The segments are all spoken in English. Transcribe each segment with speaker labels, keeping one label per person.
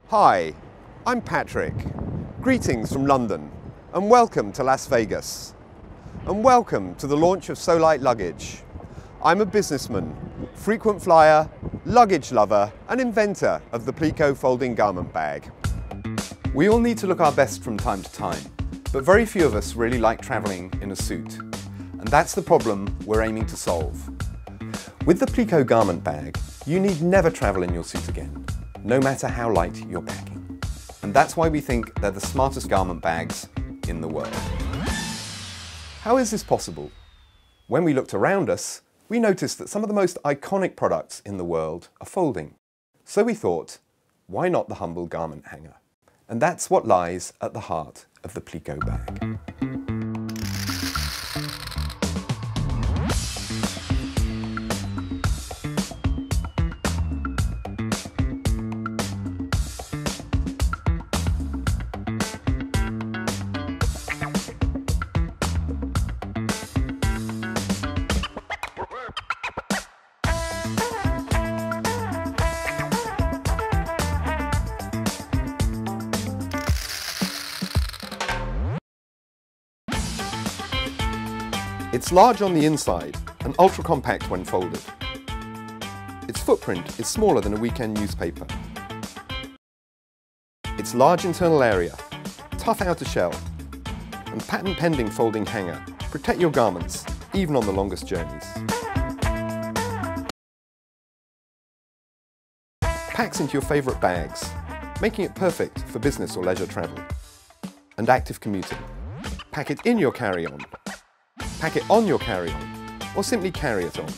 Speaker 1: Hi, I'm Patrick. Greetings from London and welcome to Las Vegas. And welcome to the launch of Solite Luggage. I'm a businessman, frequent flyer, luggage lover and inventor of the PLIQO folding garment bag.
Speaker 2: We all need to look our best from time to time, but very few of us really like travelling in a suit. And that's the problem we're aiming to solve. With the PLIQO garment bag, you need never travel in your suit again, no matter how light you're packing. And that's why we think they're the smartest garment bags in the world. How is this possible? When we looked around us, we noticed that some of the most iconic products in the world are folding. So we thought, why not the humble garment hanger? And that's what lies at the heart of the PLIQO bag. It's large on the inside and ultra-compact when folded. Its footprint is smaller than a weekend newspaper. Its large internal area, tough outer shell, and patent-pending folding hanger protect your garments even on the longest journeys. Packs into your favourite bags, making it perfect for business or leisure travel. And active commuting. Pack it in your carry-on. Pack it on your carry-on, or simply carry it on.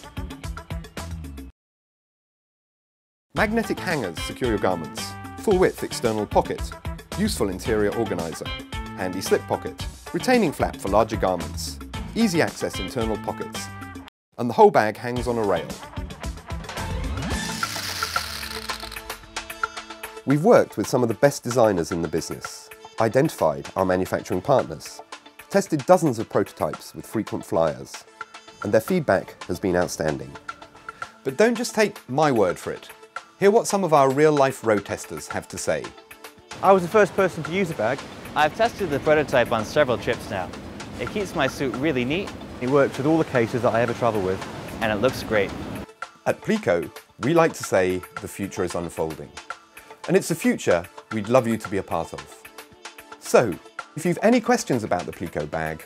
Speaker 2: Magnetic hangers secure your garments, full-width external pocket, useful interior organiser, handy slip pocket, retaining flap for larger garments, easy access internal pockets, and the whole bag hangs on a rail. We've worked with some of the best designers in the business, identified our manufacturing partners, tested dozens of prototypes with frequent flyers, and their feedback has been outstanding. But don't just take my word for it. Hear what some of our real-life road testers have to say.
Speaker 3: I was the first person to use the bag.
Speaker 4: I've tested the prototype on several trips now. It keeps my suit really neat.
Speaker 3: It works with all the cases that I ever travel with.
Speaker 4: And it looks great.
Speaker 2: At PLIQO, we like to say the future is unfolding. And it's a future we'd love you to be a part of. So, if you've any questions about the PLIQO bag,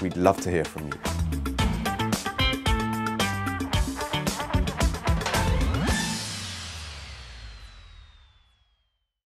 Speaker 2: we'd love to hear from you.